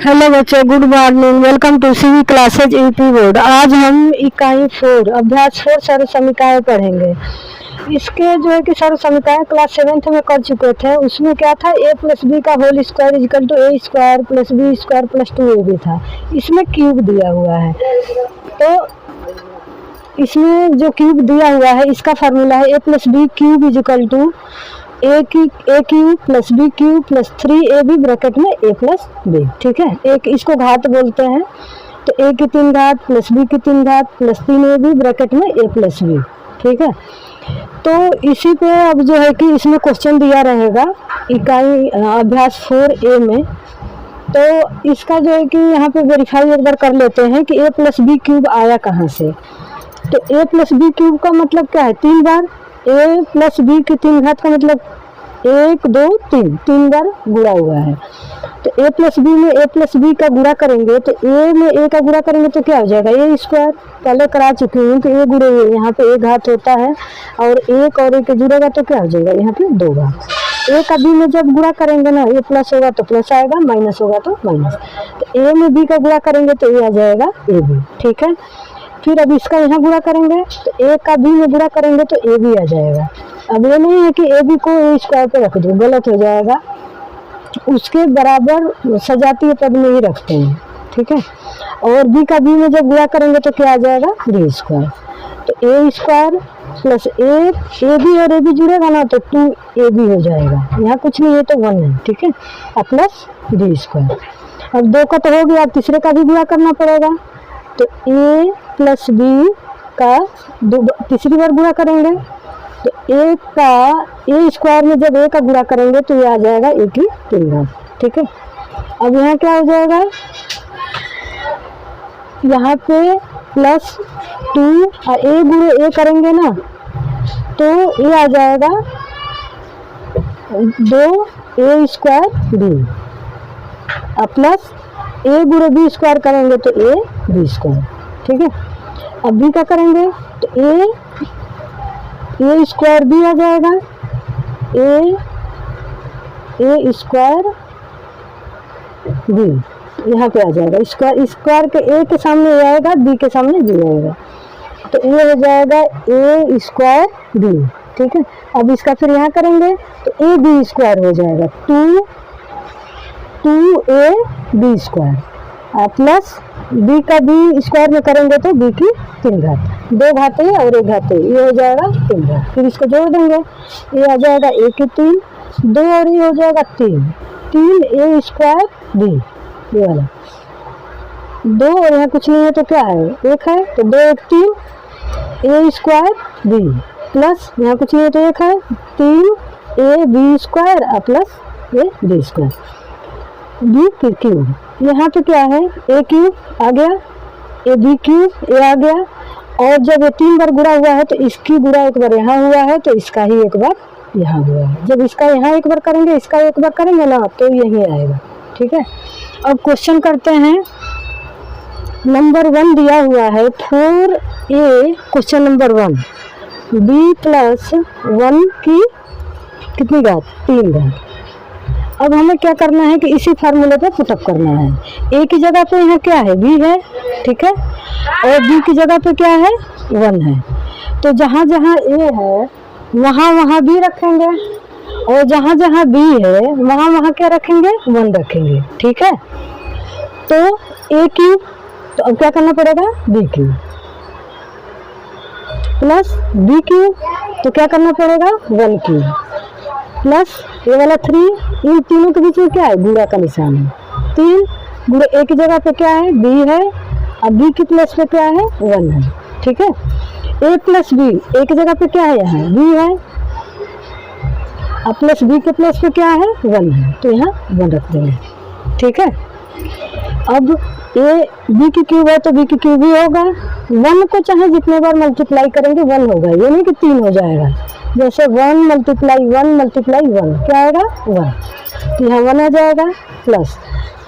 Hello बच्चों, good morning. Welcome to CV classes UP board. आज हम इकाई 4 अभ्यास 4 सर्व समीकरण पढ़ेंगे। इसके जो है कि सर्व समीकरण क्लास 7th में कर चुके थे। उसमें क्या था, a प्लस बी का whole square is equal to A square plus B square plus 2ab था। इसमें क्यूब दिया हुआ है, तो इसमें जो क्यूब दिया हुआ है इसका फार्मूला है a plus B cube is equal to A cube plus B cube plus 3ab bracket में a प्लस बी। ठीक है, एक इसको घात बोलते हैं, तो a की 3 घात प्लस b की 3 घात प्लस 3ab ब्रैकेट में a प्लस बी। ठीक है, तो इसी पे अब जो है कि इसमें क्वेश्चन दिया रहेगा इकाई अभ्यास 4a में। तो इसका जो है कि यहाँ पे वेरीफाई एक बार कर लेते हैं कि a प्लस बी क्यूब आया कहाँ से। तो a प्लस बी क्यूब का मतलब क्या है, 3 बार a प्लस बी की 3 घात का मतलब 1 2 3 बार गुणा हुआ है। तो a प्लस बी में a प्लस बी का गुणा करेंगे, तो a में a का गुणा करेंगे तो क्या हो जाएगा, a स्क्वायर। पहले करा चुकी हूँ तो a गुणे यहाँ पे a घात होता है, और 1 और 1 जुड़ेगा तो क्या हो जाएगा, यहाँ पे 2 घात। a का b में जब गुणा करेंगे ना, a प्लस होगा तो प्लस आएगा, माइनस होगा तो माइनस। तो a में b का गुणा करेंगे तो a आ जाएगा ab। ठीक है, फिर अब इसका यहाँ गुणा करेंगे तो a का b में गुणा करेंगे तो a भी आ जाएगा। अब ये नहीं है कि a b को a स्क्वायर पे रख दो, गलत हो जाएगा, उसके बराबर सजातीय पद में ही रखते हैं। ठीक है, और b का b में जब गुणा करेंगे तो क्या आ जाएगा, b स्क्वायर। तो a square plus a b और a b जुड़ेगा ना तो 2ab हो जाएगा, यहाँ कुछ नहीं है तो 1 है। ठीक है, और प्लस b स्क्वायर। अब 2 का तो हो गया, अब तीसरे का भी गुणा करना पड़ेगा, तो a प्लस बी का तीसरी बार गुणा करेंगे तो a का a स्क्वायर में जब a का गुणा करेंगे तो ये आ जाएगा a की 3 घात। ठीक है, अब यहाँ क्या हो जाएगा, यहाँ पे प्लस 2 और a गुणे a करेंगे ना तो ये आ जाएगा 2a स्क्वायर b, और प्लस a गुणे b स्क्वायर करेंगे तो a b स्क्वायर। ठीक है, अब b का करेंगे तो a स्क्वायर b आ जाएगा, a स्क्वायर b यहाँ पे आ जाएगा। स्क्वायर के a के सामने a आएगा, b के सामने b आएगा, तो ये हो जाएगा a स्क्वायर b। ठीक है, अब इसका फिर यहाँ करेंगे तो a b स्क्वायर हो जाएगा, 2a b square, plus b का b स्क्वायर में करेंगे तो b की 3 घात, 2 घाते और 1 घाते, ये हो जाएगा 3 घात। फिर इसको जोड़ देंगे, ये आ जाएगा a की 3, 2 और ये हो जाएगा 3a स्क्वायर b, ये वाला 2 और यहाँ कुछ नहीं है तो क्या है, 1 है, तो 2 1 3 a स्क्वायर b, प्लस यहाँ कुछ नहीं है तो 1 है, 3a b square plus a b square, b फिर क्यूब। यहाँ पे क्या है, a क्यूब आ गया, a b क्यूब a आ गया, और जब ये 3 बार गुणा हुआ है तो इसकी गुणा एक बार यहाँ हुआ है तो इसका ही एक बार यहाँ हुआ है। जब इसका यहाँ एक बार करेंगे, इसका एक बार करेंगे ना तो यही आएगा। ठीक है, अब क्वेश्चन करते हैं। नंबर 1 दिया हुआ है 4a, question number 1, b plus 1 की कितनी घात, 3 घात। अब हमें क्या करना है कि इसी फार्मूले पे पुटअप करना है। a की जगह पे यहाँ क्या है, b है। ठीक है, और b की जगह पे क्या है, 1 है। तो जहाँ जहाँ a है वहाँ वहाँ b रखेंगे, और जहाँ जहाँ b है वहाँ वहाँ क्या रखेंगे, 1 रखेंगे। ठीक है, तो a क्यूब, तो अब क्या करना पड़ेगा, b cube plus b cube, तो क्या करना पड़ेगा, 1 क्यूब प्लस ये वाला 3, इन तीनों के बीच में क्या है, गुणा का निशान है, 3 गुणे a की जगह पे क्या है, b है, अब b की प्लस पे क्या है, 1 है। ठीक है, a प्लस b, a की जगह पे क्या है, यहाँ b है, अब प्लस b के प्लस पे क्या है, 1 है, तो यहाँ 1 रख देंगे। ठीक है, अब a b की क्यूब है तो b की क्यूब ही होगा, 1 को चाहे जितने बार मल्टीप्लाई करेंगे 1 होगा, ये नहीं कि 3 हो जाएगा। जैसे 1 मल्टीप्लाई 1 मल्टीप्लाई 1 क्या आएगा, 1, तो यहाँ 1 आ जाएगा, प्लस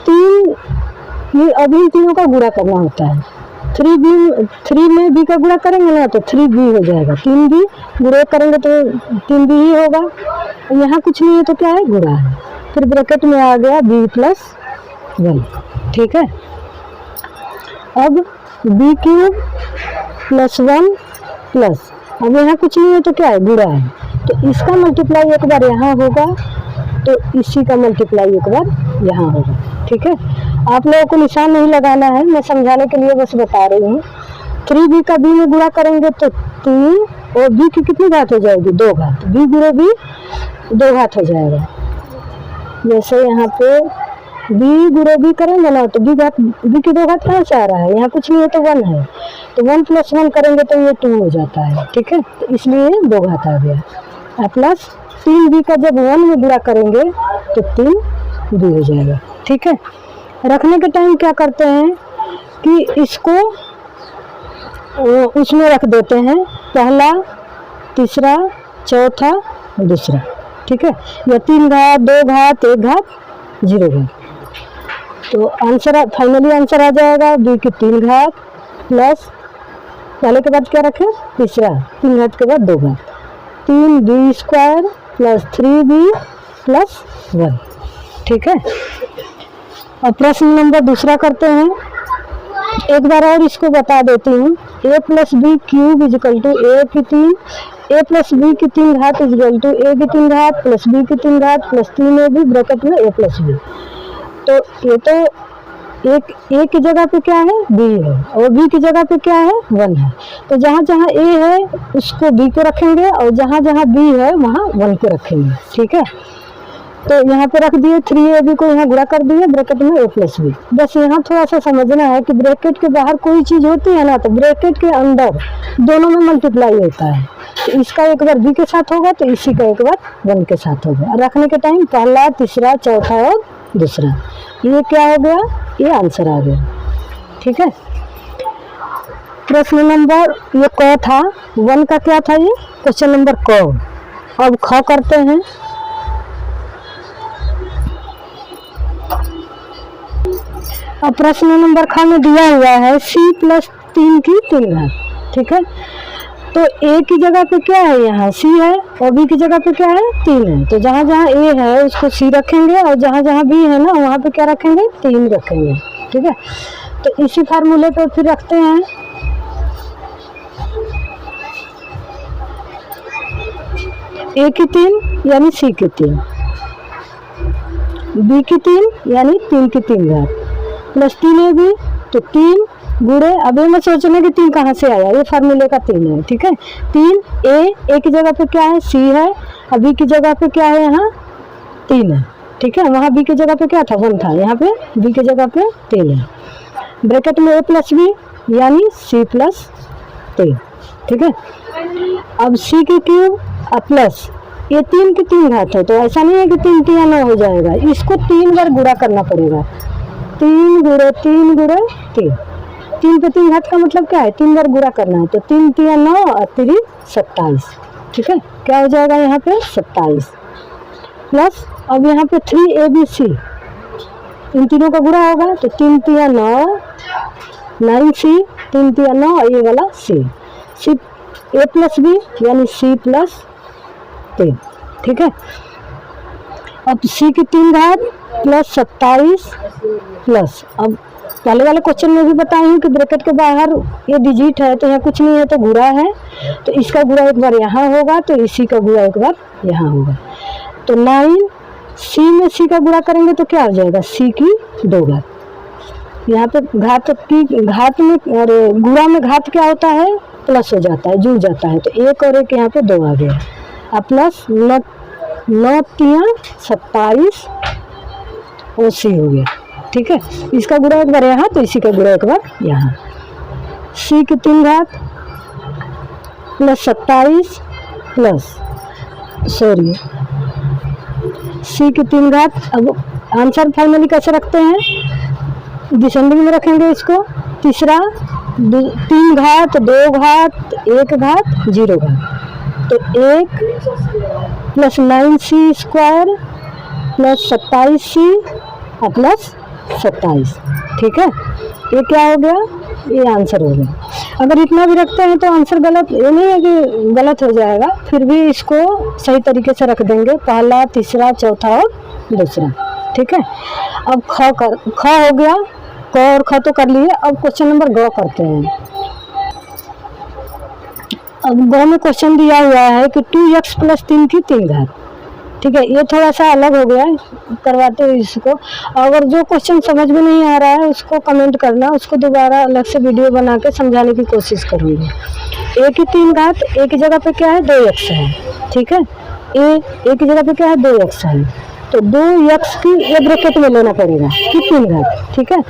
3, ये अभी तीनों का गुणा करना होता है। 3 में b का गुणा करेंगे ना तो 3b हो जाएगा, 3b गुणा करेंगे तो 3b ही होगा, यहाँ कुछ नहीं है तो क्या है, गुणा है। फिर ब्रैकेट में आ गया b प्लस 1। ठीक है। अब बी क्यूब प्लस 1 प्लस, अब यहाँ कुछ नहीं है तो क्या है, गुणा है, तो इसका मल्टीप्लाई एक बार यहाँ होगा तो इसी का मल्टीप्लाई एक बार यहाँ होगा। ठीक है, आप लोगों को निशान नहीं लगाना है, मैं समझाने के लिए बस बता रही हूँ। 3b का b में गुणा करेंगे तो 3 और b की कितनी घात हो जाएगी, 2 घात, b गुणे b 2 घात हो जाएगा। जैसे यहाँ पे b गुणे b करेंगे ना तो b की 2 घात कहाँ से आ रहा है, यहाँ कुछ नहीं है तो 1 है, तो 1 + 1 करेंगे तो ये 2 हो जाता है। ठीक है, तो इसलिए 2 घात आ गया। प्लस 3b का जब 1 में गुणा करेंगे तो 3b हो जाएगा। ठीक है, रखने के टाइम क्या करते हैं कि इसको उसमें रख देते हैं, पहला, तीसरा, चौथा, दूसरा। ठीक है, या 3 घात, 2 घात, 1 घात, 0 घात, तो आंसर फाइनली आंसर आ जाएगा b की 3 घात प्लस, पहले के बाद क्या रखें, तीसरा, 3 घात के बाद 2 घात, 3b² प्लस 3b प्लस 1। ठीक है, अब प्रश्न नंबर दूसरा करते हैं। एक बार और इसको बता देती हूँ, a + b cube is equal to a की 3, a + b की 3 घात इजिकल टू a की 3 घात प्लस b की 3 घात प्लस 3ab ब्रैकेट में a + b। तो ये तो एक की जगह पे क्या है, b है, और b की जगह पे क्या है, 1 है, तो जहाँ जहाँ a है उसको b को रखेंगे और जहाँ जहाँ b है वहाँ 1 को रखेंगे। ठीक है, तो यहाँ पे रख दिए, 3ab को यहाँ गुणा कर दिए ब्रैकेट में a + b। बस यहाँ थोड़ा सा समझना है कि ब्रैकेट के बाहर कोई चीज़ होती है ना तो ब्रैकेट के अंदर दोनों में मल्टीप्लाई होता है, तो इसका एक बार b के साथ होगा तो इसी का एक बार 1 के साथ होगा। रखने के टाइम पहला, तीसरा, चौथा और दूसरा, ये क्या हो गया, ये आंसर आ गया। ठीक है, प्रश्न नंबर ये क था, 1 का क्या था, ये क्वेश्चन नंबर क। अब ख करते हैं। अब प्रश्न नंबर ख में दिया हुआ है c + 3 की 3 घात। ठीक है, तो a की जगह पे क्या है, यहाँ c है, और b की जगह पे क्या है, 3 है, तो जहाँ जहाँ a है उसको c रखेंगे और जहाँ जहाँ b है ना वहाँ पे क्या रखेंगे, 3 रखेंगे। ठीक है, तो इसी फार्मूले पे फिर रखते हैं। a की 3 यानी c की 3, b की 3 यानी 3 की 3 घात प्लस 3ab, तो 3 गुणे, अब ये मैं सोचने कि 3 कहाँ से आया, ये फार्मूले का 3 है। ठीक है, 3 a की जगह पे क्या है, c है, और b की जगह पे क्या है, यहाँ 3 है। ठीक है, वहाँ b की जगह पे क्या था, 1 था, यहाँ पे b की जगह पे 3 है, ब्रैकेट में a + b यानी c + 3। ठीक है, अब c की क्यूब प्लस ये 3 की 3 घात है, तो ऐसा नहीं है कि 3 3 9 हो जाएगा, इसको 3 बार गुणा करना पड़ेगा, 3 गुणे 3 गुणे 3, 3 पे 3 घात का मतलब क्या है, 3 बार गुणा करना है, तो 3 3 9 और 3 27। ठीक है, क्या हो जाएगा यहाँ पे 27 प्लस, अब यहाँ पे 3abc, इन तीनों का गुणा होगा तो 3 3 9 9c, 3 3 9 और ये वाला c a + b यानी c + 3। ठीक है, अब c की 3 घात प्लस 27 प्लस, अब पहले वाले क्वेश्चन में भी बताई हूँ कि ब्रैकेट के बाहर ये डिजिट है तो यहाँ कुछ नहीं है तो गुणा है, तो इसका गुणा एक बार यहाँ होगा तो इसी का गुणा एक बार यहाँ होगा, तो 9 c में c का गुणा करेंगे तो क्या हो जाएगा, c की 2 घात, यहाँ पे घात में और गुणा में घात क्या होता है, प्लस हो जाता है, जुड़ जाता है, तो 1 और 1 यहाँ पे 2 आ गया, अब प्लस 9 3 27 और c हो गया। ठीक है, इसका गुणा एक बार यहाँ तो इसी का गुणा एक बार यहाँ, c की 3 घात प्लस 27 प्लस c की 3 घात। अब आंसर फाइनली कैसे रखते हैं, डिसेंडिंग में रखेंगे इसको, तीसरा 3 घात 2 घात 1 घात 0 घात, तो 1 plus 9c² plus 27c plus 27। ठीक है, ये क्या हो गया, ये आंसर हो गया। अगर इतना भी रखते हैं तो आंसर गलत, ये नहीं है कि गलत हो जाएगा, फिर भी इसको सही तरीके से रख देंगे, पहला, तीसरा, चौथा और दूसरा। ठीक है, अब ख हो गया, क और ख तो कर लिए। अब क्वेश्चन नंबर ग करते हैं। अब ग में क्वेश्चन दिया हुआ है कि 2x + 3 की 3 घात। ठीक है, ये थोड़ा सा अलग हो गया है, करवाते हुए इसको। अगर जो क्वेश्चन समझ में नहीं आ रहा है उसको कमेंट करना, उसको दोबारा अलग से वीडियो बना के समझाने की कोशिश करूँगी। a की 3 घात, a की जगह पे क्या है 2x है। ठीक है, a की जगह पे क्या है 2x है, तो 2x की ये ब्रैकेट में लेना पड़ेगा कि 3 घात। ठीक है,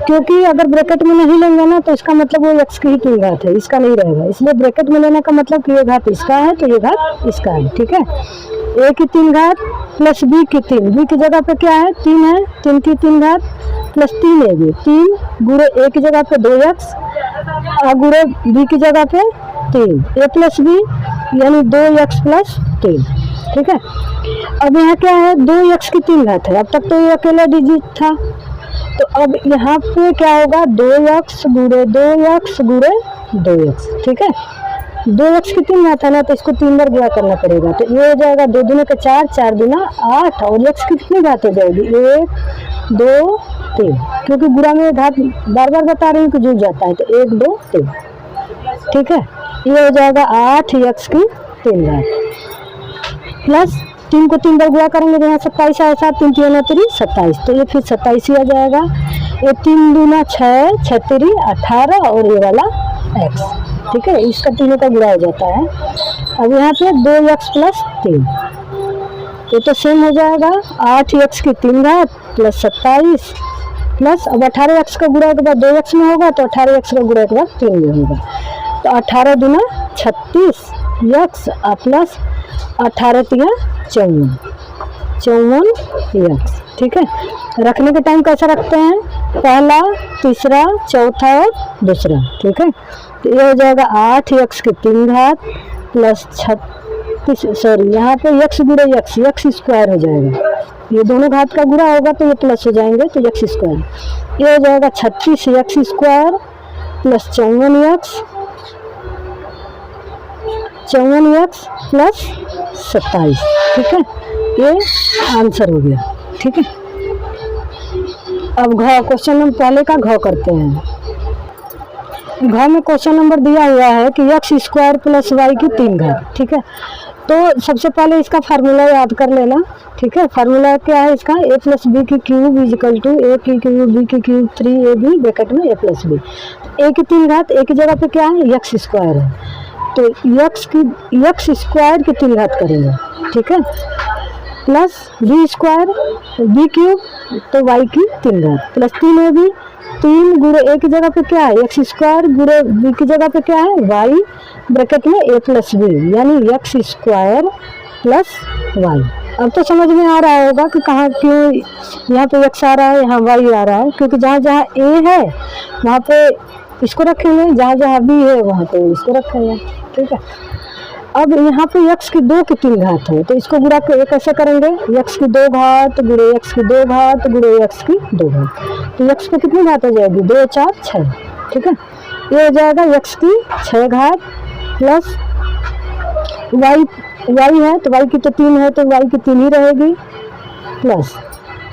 क्योंकि अगर ब्रैकेट में नहीं लेंगे ना तो इसका मतलब वो x की ही 3 घात है, इसका नहीं रहेगा। इसलिए ब्रैकेट में लेने का मतलब कि ये घात इसका है तो ये घात इसका है। ठीक है, a की 3 घात प्लस b की 3, b की जगह पे क्या है 3 है, 3 की 3 घात प्लस 3ab, 3 गुणे a की जगह पे 2x और गुणे b की जगह पे 3, a प्लस b यानी 2x + 3। ठीक है, अब यहाँ क्या है 2x की 3 घात है, अब तक तो ये अकेला डिजिट था, तो अब यहाँ पे क्या होगा 2x गुणे 2x गुणे 2x। ठीक है, 2x की 3 घात है ना, तो इसको 3 बार गुणा करना पड़ेगा, तो ये हो जाएगा 2 दूने के 4, 4 दूना 8, और x की कितनी घात हो जाएगी 1 2 3, क्योंकि गुणा में घात बार बार बता रही हूँ कि जुड़ जाता है, तो 1 2 3। ठीक है, ये हो जाएगा 8x की 3 घात प्लस 3 को 3 बार गुणा करेंगे तो यहाँ 27 आया, 7 3 3 27, तो ये फिर 27 ही आ जाएगा। ये 3 दूना 6, 6 3 18 और ये वाला x। ठीक है, इसका तीनों का गुणा हो जाता है। अब यहाँ पे 2x + 3, ये तो सेम हो जाएगा 8x की 3 घात प्लस 27 प्लस, अब 18x का गुणा के बाद 2x में होगा तो 18x का गुणा के बाद 3 में होगा, तो 18 दूना 36 x प्लस 18 3 54 x। ठीक है, रखने के टाइम कैसा रखते हैं, पहला, तीसरा, चौथा और दूसरा। ठीक है, तो ये हो जाएगा 8x की 3 घात प्लस 36, सॉरी यहाँ पे x गुणे x स्क्वायर हो जाएगा, ये दोनों घात का गुणा होगा तो ये प्लस हो जाएंगे तो x स्क्वायर, ये हो जाएगा 36x square plus 54x plus 27। ठीक है, ये आंसर हो गया। ठीक है, अब घ क्वेश्चन नंबर पहले का घ करते हैं। घ में क्वेश्चन नंबर दिया हुआ है कि x स्क्वायर प्लस y की 3 घात। ठीक है, तो सबसे पहले इसका फार्मूला याद कर लेना। ठीक है, फार्मूला क्या है इसका, a + b की क्यूब इक्वल टू a की क्यूब b की क्यूब 3ab ब्रैकेट में a + b। a की 3 घात, a की जगह पे क्या है x स्क्वायर है, तो x स्क्वायर की 3 घात करेंगे। ठीक है, plus b square b cube तो y की 3 घात प्लस 3ab, 3 गुणे a की जगह पे क्या है x स्क्वायर गुणे b की जगह पे क्या है y ब्रैकेट में a + b, यानी x स्क्वायर प्लस y। अब तो समझ में आ रहा होगा कि कहाँ क्यों यहाँ पे x आ रहा है, यहाँ y आ रहा है, क्योंकि जहाँ जहाँ a है वहाँ पे इसको रखेंगे, जहाँ जहाँ b है वहाँ पे इसको रखेंगे। ठीक है, अब यहाँ पे x की 2 की 3 घात है, तो इसको गुणा कैसे करेंगे, x की 2 घात गुणे x की 2 घात गुणे x की 2 घात, तो x पे कितनी घात हो जाएगी 2 4 6। ठीक है, ये हो जाएगा x की 6 घात प्लस y है तो y की तो 3 है तो y की 3 ही रहेगी प्लस,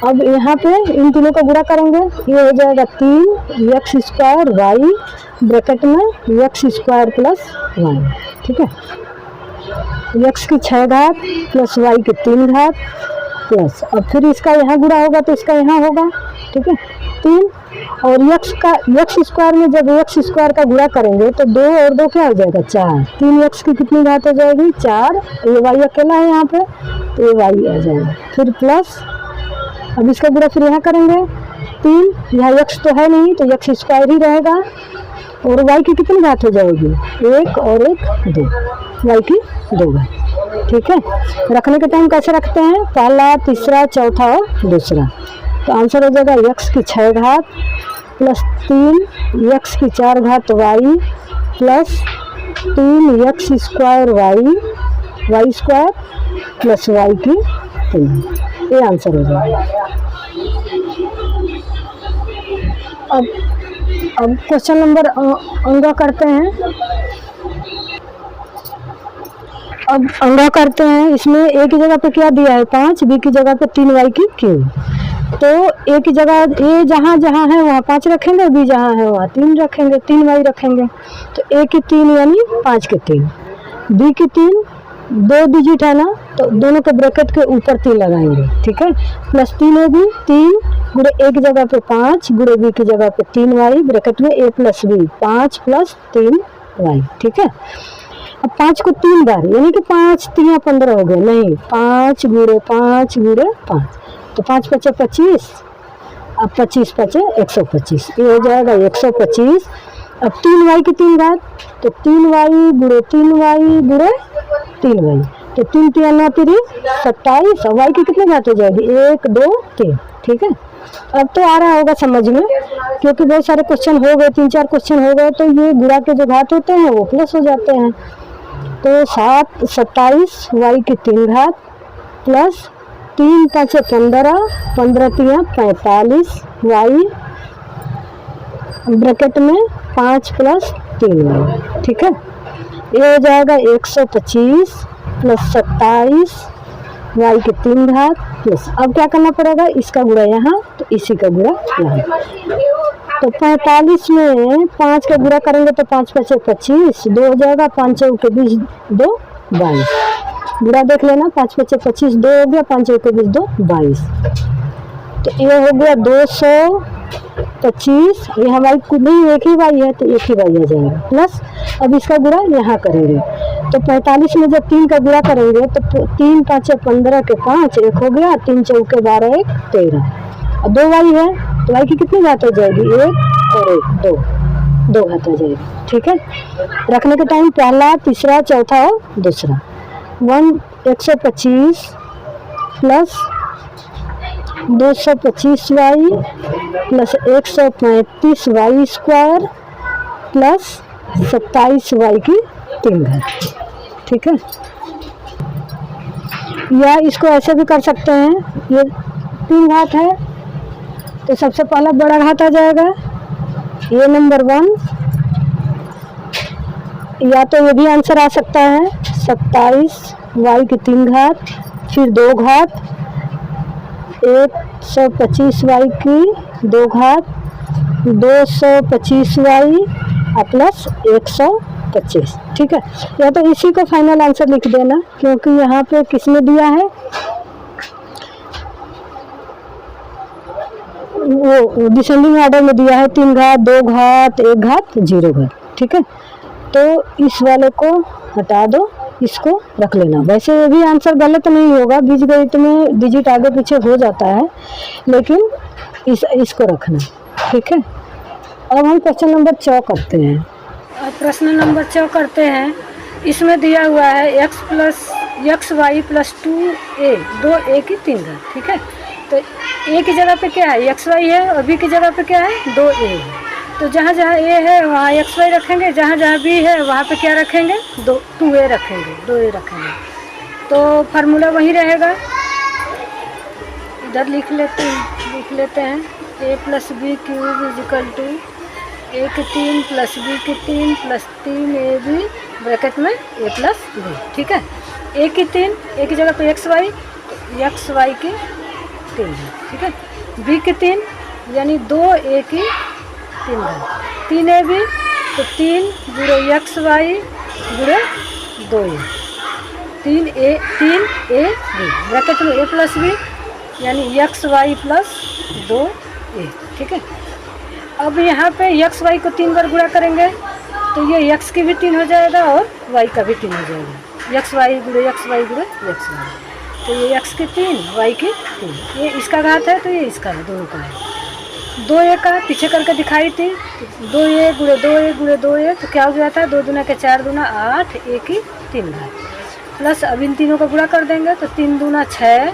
अब यहाँ पे इन तीनों का गुणा करेंगे, ये हो जाएगा 3x स्क्वायर y ब्रैकेट में x स्क्वायर प्लस y। ठीक है, x की 6 घात प्लस y की 3 घात प्लस, अब फिर इसका यहाँ गुणा होगा तो इसका यहाँ होगा। ठीक है, 3 और x स्क्वायर में जब x स्क्वायर का गुणा करेंगे तो 2 और 2 क्या हो जाएगा 4, 3x की कितनी घात हो जाएगी 4, ये y अकेला है यहाँ पे तो ये y आ जाएगा, फिर प्लस, अब इसका गुणा फिर यहाँ करेंगे 3, यहाँ x तो है नहीं तो x स्क्वायर ही रहेगा, और y की कितनी घात हो जाएगी 1 और 1 2, y की 2 घात। ठीक है, रखने के टाइम कैसे रखते हैं, पहला, तीसरा, चौथा और दूसरा, तो आंसर हो जाएगा x की 6 घात प्लस 3x की 4 घात y plus 3x square y square plus y की 3, ये आंसर हो जाएगा। अब क्वेश्चन नंबर अंगा करते हैं। अब अंगा करते हैं, इसमें a की जगह पे क्या दिया है 5, b की जगह पे 3y की क्यूब, तो ए की जगह ए जहाँ जहाँ है वहाँ 5 रखेंगे, बी जहाँ है वहाँ 3 रखेंगे, 3 वाई रखेंगे। तो ए की 3 यानी 5 के 3, बी की 3 2 डिजिट है ना, तो दोनों के ब्रैकेट के ऊपर 3 लगाएंगे, ठीक है। प्लस 3 ए बी, 3 गुणे ए की जगह पे 5 गुणे बी की जगह पे 3 वाई, ब्रैकेट में ए प्लस बी, 5 प्लस 3 वाई, ठीक है। अब 5 को 3 बार यानी कि 5 3 15 हो गए, नहीं 5 गुणे 5 गुणे 5, तो 5 पचे 25, अब 25 पचे 125, ये हो जाएगा 125। अब 3 वाई की 3 घात, तो 3 वाई गुणे 3 वाई गुणे 3 वाई, तो 3 3 9 3 27, और वाई की कितनी घात हो जाएगी 1 2 3, ठीक है। अब तो आ रहा होगा समझ में, क्योंकि बहुत सारे क्वेश्चन हो गए, 3-4 क्वेश्चन हो गए, तो ये गुणा के जो घात होते हैं वो प्लस हो जाते हैं। तो 7 27 वाई की 3 घात प्लस 3 5 15, 15 3 45 वाई, ब्रैकेट में 5 प्लस 3 वाई, ठीक है। ये हो जाएगा 125 प्लस 27 वाई की 3 घात प्लस, अब क्या करना पड़ेगा, इसका गुणा यहाँ, तो इसी का गुणा यहाँ। तो 45 में 5 का गुणा करेंगे तो 5 5 25, 2 हो जाएगा, 5 चौके 20 2 22, गुणा देख लेना, 5 5 25 2 हो गया, 5 चौके 20 2 22, तो ये हो गया 225। ये हमारी खुद ही एक ही वाई है तो एक ही वाई आ जाएगा, प्लस अब इसका गुणा यहाँ करेंगे, तो 45 में जब 3 का गुणा करेंगे तो 3 5 15 के 5, 1 हो गया, 3 चौके 12 1 13, और 2 वाई है तो वाई की कितनी घात हो जाएगी 1 और 1 2 घात हो जाएगी, ठीक है। रखने के टाइम पहला तीसरा चौथा और दूसरा 125 plus 225 Y plus 135 Y square plus 27 Y की 3 घात, ठीक है। या इसको ऐसे भी कर सकते हैं, ये 3 घात है तो सबसे पहला बड़ा घात आ जाएगा, ये नंबर 1, या तो ये भी आंसर आ सकता है 27 वाई की 3 घात, फिर 2 घात 125 वाई की 2 घात 225 वाई प्लस 125, ठीक है। या तो इसी को फाइनल आंसर लिख देना, क्योंकि यहाँ पे किसने दिया है, वो डिसेंडिंग ऑर्डर में दिया है, 3 घात 2 घात 1 घात 0 घात, ठीक है। तो इस वाले को हटा दो, इसको रख लेना। वैसे ये भी आंसर गलत नहीं होगा, बीजगणित में डिजिट आगे पीछे हो जाता है, लेकिन इसको रखना, ठीक है। अब हम क्वेश्चन नंबर 4 करते हैं। अब प्रश्न नंबर 4 करते हैं। इसमें दिया हुआ है x Y plus 2a 2a की 3 घात, ठीक है। तो ए की जगह पे क्या है एक्स वाई है, और बी की जगह पे क्या है 2a है। तो जहाँ जहाँ ए है वहाँ एक्स वाई रखेंगे, जहाँ जहाँ बी है वहाँ पे क्या रखेंगे 2a रखेंगे, 2a रखेंगे। तो फार्मूला वही रहेगा, इधर लिख लेते हैं a plus B cube is equal to A की 3 प्लस बी की 3 प्लस 3ab ब्रैकेट में a प्लस बी, ठीक है। ए की 3, ए की जगह पे एक्स वाई की 3, ठीक है। बी की 3 यानी 2a की 3 घात, 3ab तो 3 गुणे एक्स वाई गुणे 2a, 3a बी ब्रैकेट में a प्लस बी यानी एक्स वाई प्लस 2a, ठीक है। अब यहाँ पे एक्स वाई को 3 बार गुणा करेंगे तो ये एक्स की भी 3 हो जाएगा और वाई का भी 3 हो जाएगा, एक्स वाई गुणे एक्स वाई गुणे एक्स वाई, तो ये एक्स की 3 वाई की 3, ये इसका घात है तो ये इसका है, दोनों का है। 2a का पीछे करके दिखाई थी, 2a गुणे 2a गुणे 2a तो क्या हो गया था 2 दूना के 4 दूना 8 a की 3 घात, प्लस अब इन तीनों को गुणा कर देंगे तो 3 दूना 6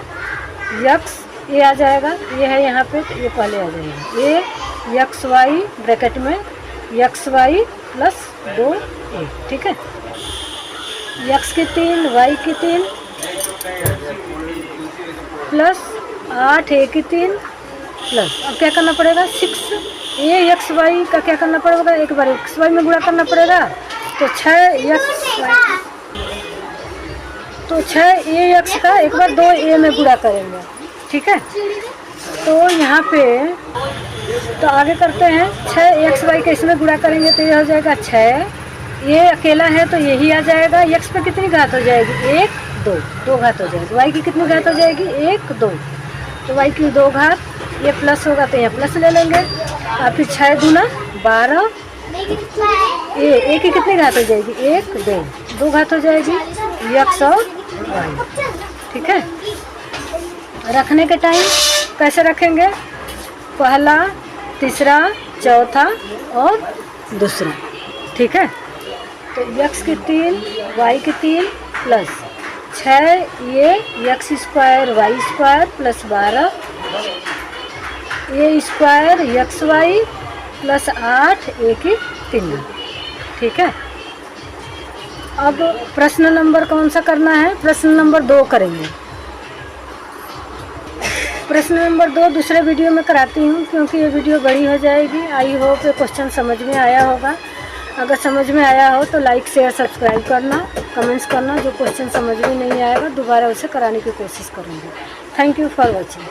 एक्स ये आ जाएगा, ये है यहाँ पे तो ये पहले आ जाएगा, ये एक्स वाई ब्रैकेट में एक्स वाई प्लस 2a, ठीक है। एक्स की 3 वाई की 3 प्लस 8 a की 3 प्लस अब क्या करना पड़ेगा 6 a एक्स वाई का क्या करना पड़ेगा, एक बार एक्स वाई में गुणा करना पड़ेगा तो 6 एक्स वाई, तो 6 a एक्स का एक बार 2a में गुणा करेंगे, ठीक है। तो यहाँ पे तो आगे करते हैं 6 के इसमें गुणा करेंगे तो ये हो जाएगा 6, ये अकेला है तो यही आ जाएगा। x पे कितनी घात हो जाएगी 1 2, 2 घात हो जाएगी। y की कितनी घात हो जाएगी 1 2, तो y की 2 घात, ये प्लस होगा तो यहाँ प्लस ले लेंगे। और फिर 6 गुना 12, ये की कितनी घात हो जाएगी 1 2, 2 घात हो जाएगी x और y। ठीक है, रखने के टाइम कैसे रखेंगे, पहला, तीसरा, चौथा और दूसरा। ठीक है, तो x की 3 y की 3 प्लस 6, ये x square y square plus 12, ये square X Y plus 8 a की 3। ठीक है, अब प्रश्न नंबर कौन सा करना है, प्रश्न नंबर 2 करेंगे। प्रश्न नंबर 2 दूसरे वीडियो में कराती हूँ क्योंकि ये वीडियो बड़ी हो जाएगी। आई होप ये क्वेश्चन समझ में आया होगा। अगर समझ में आया हो तो लाइक शेयर सब्सक्राइब करना, कमेंट्स करना। जो क्वेश्चन समझ में नहीं आएगा दोबारा उसे कराने की कोशिश करूँगी। Thank you for watching.